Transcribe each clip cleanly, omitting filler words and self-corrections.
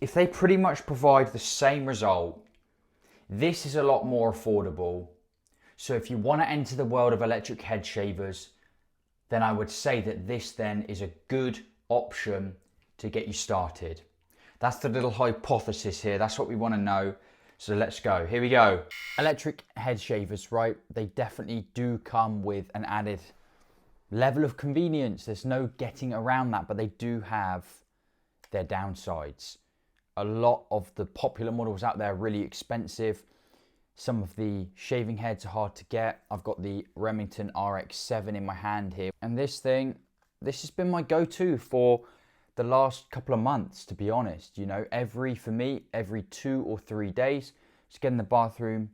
if they pretty much provide the same result, this is a lot more affordable. So if you want to enter the world of electric head shavers, then I would say that this then is a good option to get you started. That's the little hypothesis here. That's what we want to know. So let's go. Here we go. Electric head shavers, right? They definitely do come with an added level of convenience. There's no getting around that, but they do have their downsides. A lot of the popular models out there are really expensive. Some of the shaving heads are hard to get. I've got the Remington RX-7 in my hand here. And this has been my go-to for the last couple of months, to be honest. You know, for me, every 2 or 3 days, just get in the bathroom,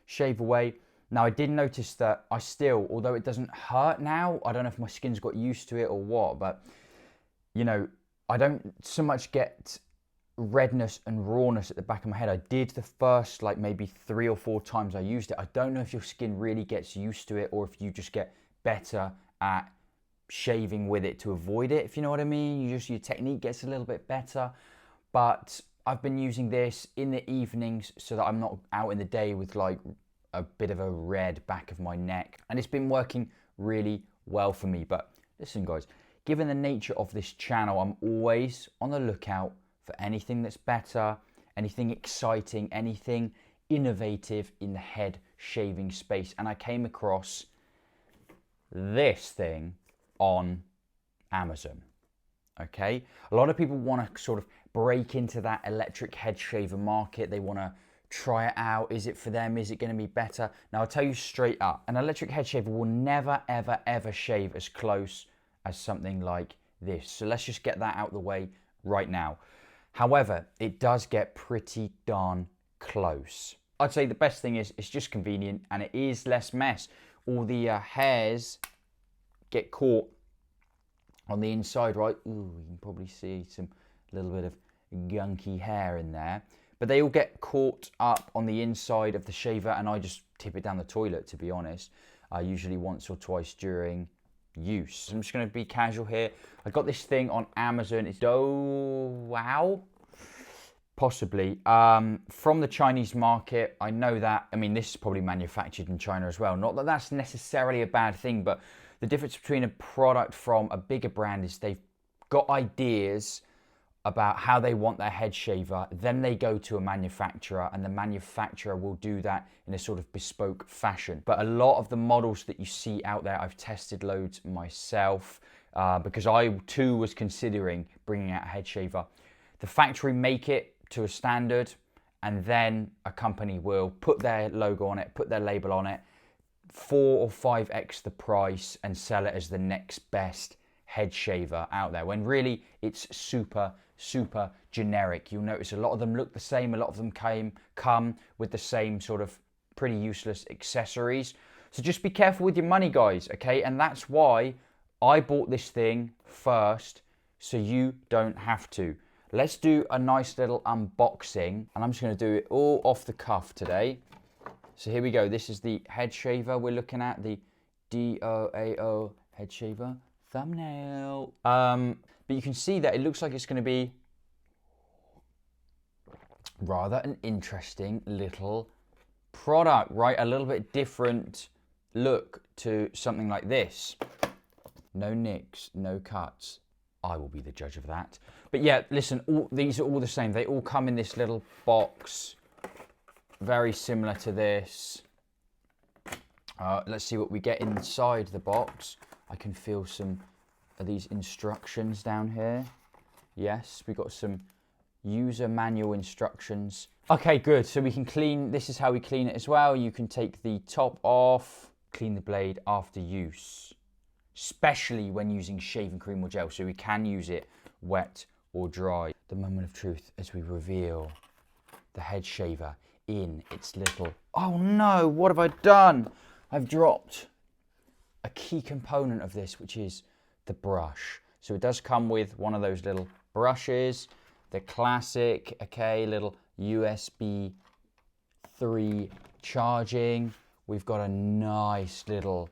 shave away. Now, I did notice that I still, although it doesn't hurt now, I don't know if my skin's got used to it or what, but, you know, I don't so much get redness and rawness at the back of my head. I did the first, like, maybe 3 or 4 times I used it. I don't know if your skin really gets used to it or if you just get better at shaving with it to avoid it, if you know what I mean. Your technique gets a little bit better. But I've been using this in the evenings so that I'm not out in the day with like a bit of a red back of my neck, and it's been working really well for me. But listen guys, given the nature of this channel, I'm always on the lookout for anything that's better, anything exciting, anything innovative in the head shaving space. And I came across this thing on Amazon. Okay, a lot of people want to sort of break into that electric head shaver market. They want to try it out. Is it for them? Is it going to be better? Now, I'll tell you straight up, an electric head shaver will never, ever, ever shave as close as something like this. So let's just get that out of the way right now. However, it does get pretty darn close. I'd say the best thing is it's just convenient and it is less mess. All the hairs get caught on the inside, right? Ooh, you can probably see some little bit of gunky hair in there. But they all get caught up on the inside of the shaver, and I just tip it down the toilet, to be honest. Usually once or twice during use. I'm just going to be casual here. I got this thing on Amazon. It's DOAO, possibly, from the Chinese market. I know that. I mean, this is probably manufactured in China as well. Not that that's necessarily a bad thing, but the difference between a product from a bigger brand is they've got ideas about how they want their head shaver, then they go to a manufacturer, and the manufacturer will do that in a sort of bespoke fashion. But a lot of the models that you see out there, I've tested loads myself, because I too was considering bringing out a head shaver. The factory make it to a standard, and then a company will put their logo on it, put their label on it, 4 or 5x the price, and sell it as the next best head shaver out there, when really it's super generic. You'll notice a lot of them look the same, a lot of them come with the same sort of pretty useless accessories. So just be careful with your money, guys, okay? And that's why I bought this thing first, so you don't have to. Let's do a nice little unboxing, and I'm just going to do it all off the cuff today. So here we go. This is the head shaver we're looking at, the DOAO head shaver thumbnail. But you can see that it looks like it's going to be rather an interesting little product, right? A little bit different look to something like this. No nicks, no cuts. I will be the judge of that. But yeah, listen, these are all the same. They all come in this little box, very similar to this. Let's see what we get inside the box. I can feel some of these instructions down here. Yes, we got some user manual instructions. Okay, good. So we can clean, this is how we clean it as well. You can take the top off, clean the blade after use, especially when using shaving cream or gel. So we can use it wet or dry. The moment of truth as we reveal the head shaver in its little, oh no, what have I done? I've dropped a key component of this, which is the brush. So it does come with one of those little brushes, the classic, okay, little USB 3 charging. We've got a nice little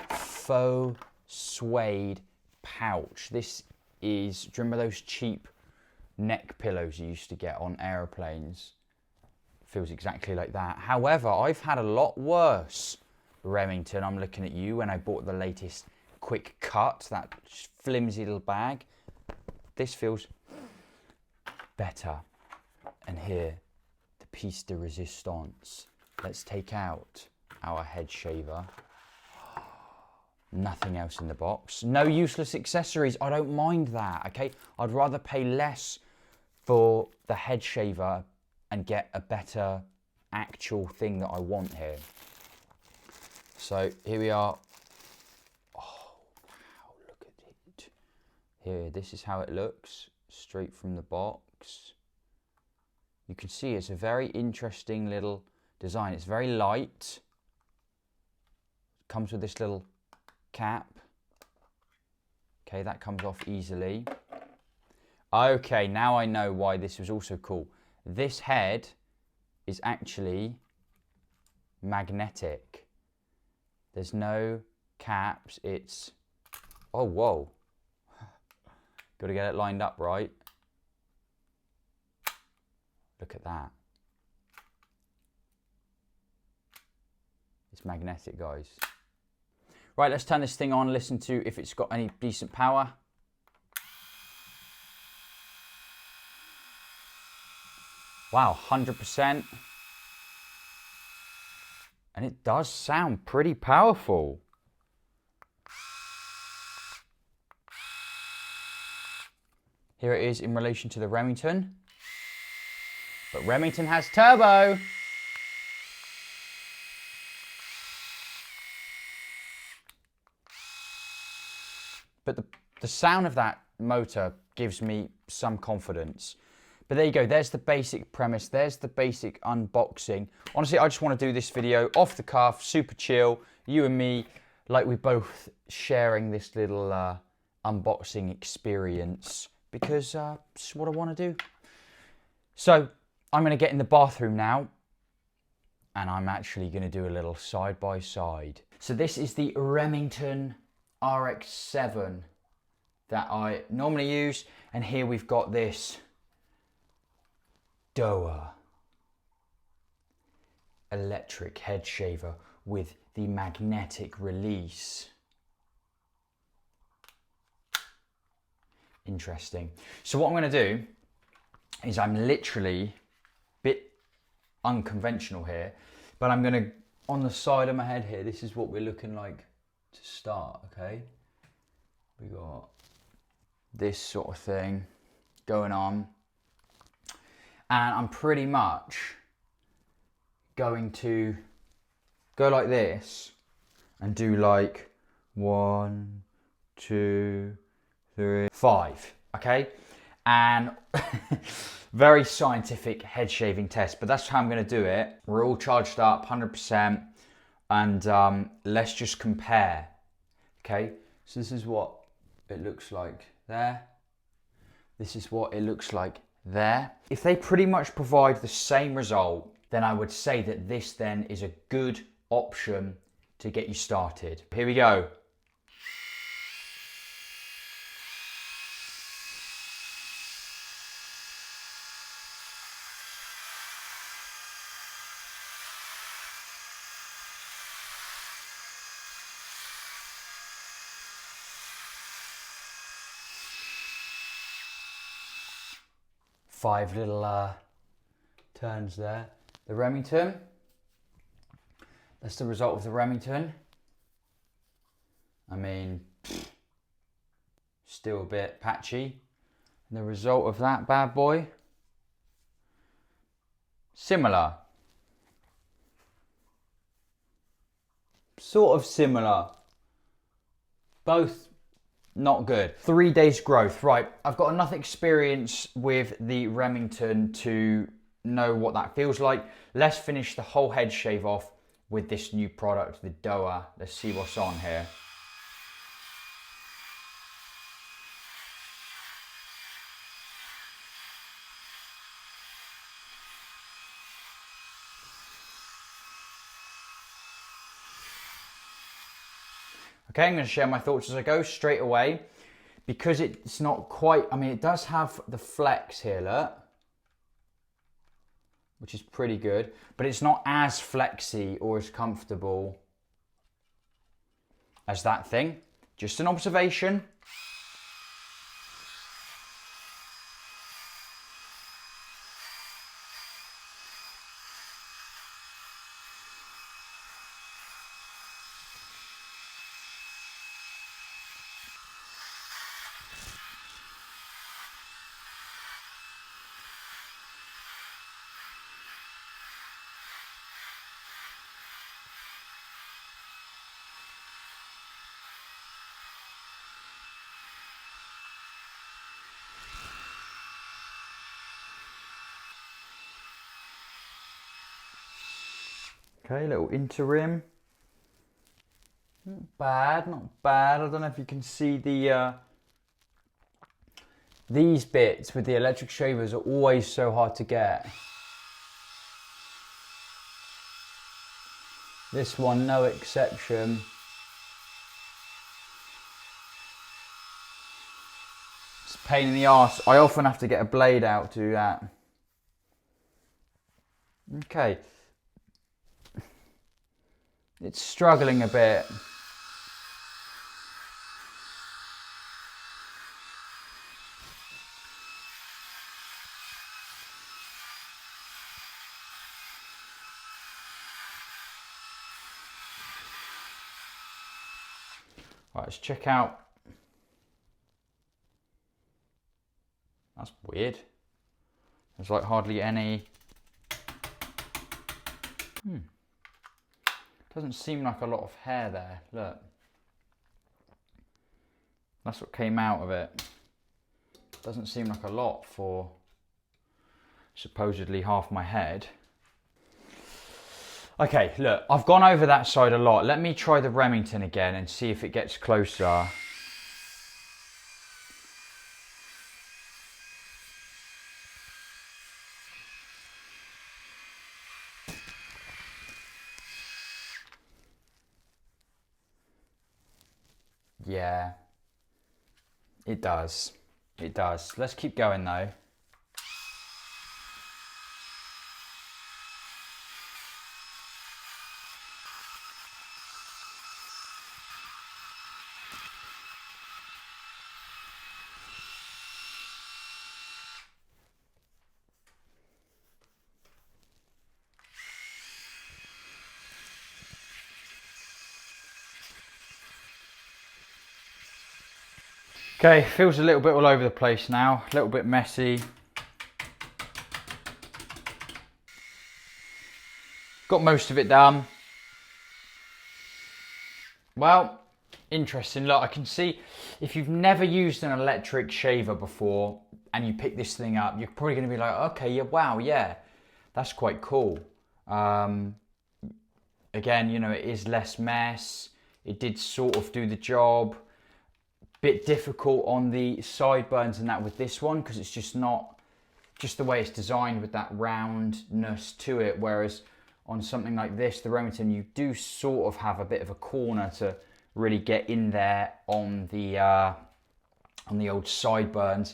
faux suede pouch. This is, do you remember those cheap neck pillows you used to get on aeroplanes. Feels exactly like that. However, I've had a lot worse. Remington, I'm looking at you when I bought the latest Quick Cut, that flimsy little bag. This feels better. And here, the piece de resistance. Let's take out our head shaver. Nothing else in the box. No useless accessories. I don't mind that, okay? I'd rather pay less for the head shaver and get a better actual thing that I want here. So here we are. Oh, wow, look at it. Here, this is how it looks, straight from the box. You can see it's a very interesting little design. It's very light. Comes with this little cap. Okay, that comes off easily. Okay, now I know why this was also cool. This head is actually magnetic. There's no caps, it's... Oh, whoa. Got to get it lined up right. Look at that. It's magnetic, guys. Right, let's turn this thing on, listen to if it's got any decent power. Wow, 100%. And it does sound pretty powerful. Here it is in relation to the Remington. But Remington has turbo. But the sound of that motor gives me some confidence. But there you go, there's the basic premise, there's the basic unboxing. Honestly, I just want to do this video off the cuff, super chill, you and me, like we're both sharing this little unboxing experience, because it's what I want to do. So, I'm going to get in the bathroom now, and I'm actually going to do a little side by side. So this is the Remington RX-7 that I normally use, and here we've got this DOAO electric head shaver with the magnetic release. Interesting. So what I'm going to do is I'm literally a bit unconventional here, but I'm going to, on the side of my head here, this is what we're looking like to start, okay? We got this sort of thing going on. And I'm pretty much going to go like this and do like 1, 2, 3, 5, okay? And very scientific head shaving test, but that's how I'm gonna do it. We're all charged up, 100%, and let's just compare, okay? So this is what it looks like there. This is what it looks like there. If they pretty much provide the same result, then I would say that this then is a good option to get you started. Here we go. Five little turns there. The Remington. That's the result of the Remington. I mean, still a bit patchy. And the result of that bad boy. Similar. Sort of similar. Both not good. 3 days growth. Right, I've got enough experience with the Remington to know what that feels like. Let's finish the whole head shave off with this new product, the DOAO. Let's see what's on here. Okay, I'm going to share my thoughts as I go straight away. because it's not quite, I mean, it does have the flex here, look, which is pretty good, but it's not as flexy or as comfortable as that thing. Just an observation. Okay, little interim. Not bad, not bad. I don't know if you can see the these bits with the electric shavers are always so hard to get. This one, no exception. It's a pain in the arse. I often have to get a blade out to do that. Okay. It's struggling a bit. Right, let's check out. That's weird. There's like hardly any. Doesn't seem like a lot of hair there. Look. That's what came out of it. Doesn't seem like a lot for supposedly half my head. Okay, look, I've gone over that side a lot. Let me try the Remington again and see if it gets closer. Yeah, it does. It does. Let's keep going though. Okay, feels a little bit all over the place now, a little bit messy. Got most of it done. Well, interesting. Look, I can see if you've never used an electric shaver before and you pick this thing up, you're probably going to be like, okay, yeah, wow, yeah, that's quite cool. Again, you know, it is less mess. It did sort of do the job. Bit difficult on the sideburns and that with this one because it's just not just the way it's designed with that roundness to it, whereas on something like this, the Remington, you do sort of have a bit of a corner to really get in there on the old sideburns.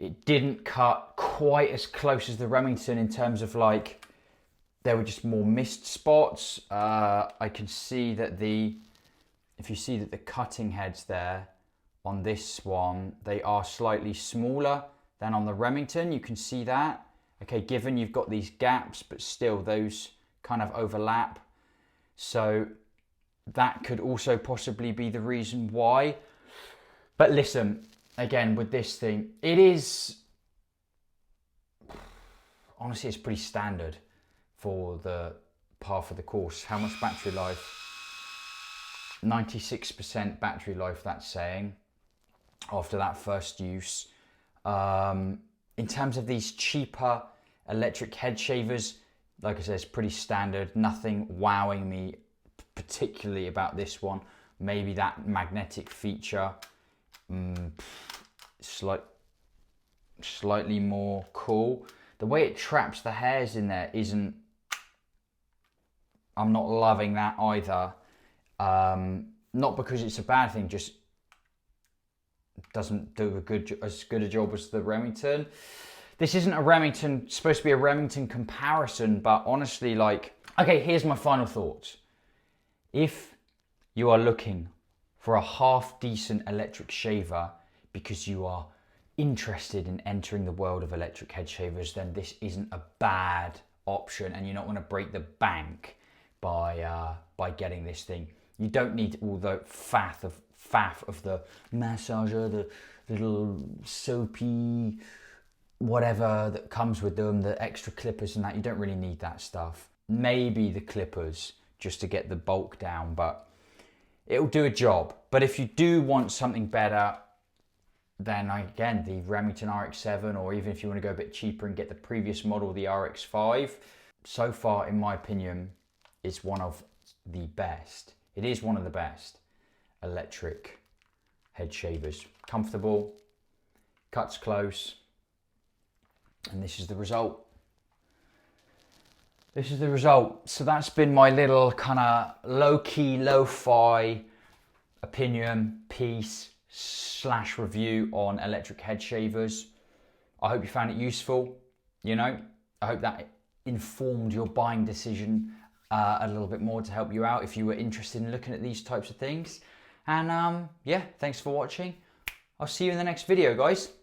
It didn't cut quite as close as the Remington in terms of like there were just more missed spots. I can see that if you see that the cutting heads there on this one, they are slightly smaller than on the Remington. You can see that. Okay, given you've got these gaps, but still those kind of overlap. So that could also possibly be the reason why. But listen, again, with this thing, it is, honestly, it's pretty standard for the par for the course. How much battery life? 96% battery life, that's saying, after that first use. In terms of these cheaper electric head shavers, like I said, it's pretty standard. Nothing wowing me particularly about this one. Maybe that magnetic feature, slightly more cool. The way it traps the hairs in there isn't, I'm not loving that either. Not because it's a bad thing, just doesn't do as good a job as the Remington. This isn't a Remington, supposed to be a Remington comparison, but honestly, like, okay, here's my final thoughts. If you are looking for a half decent electric shaver because you are interested in entering the world of electric head shavers, then this isn't a bad option, and you're not going to break the bank by getting this thing. You don't need all the faff of the massager, the little soapy whatever that comes with them, the extra clippers and that. You don't really need that stuff. Maybe the clippers just to get the bulk down, but it'll do a job. But if you do want something better, then again, the Remington RX-7, or even if you want to go a bit cheaper and get the previous model, the RX-5, so far, in my opinion, is one of the best. It is one of the best electric head shavers. Comfortable, cuts close, and this is the result. This is the result. So that's been my little kind of low-key, lo-fi opinion piece / review on electric head shavers. I hope you found it useful. You know, I hope that informed your buying decision a little bit more to help you out if you were interested in looking at these types of things. And yeah, thanks for watching. I'll see you in the next video, guys.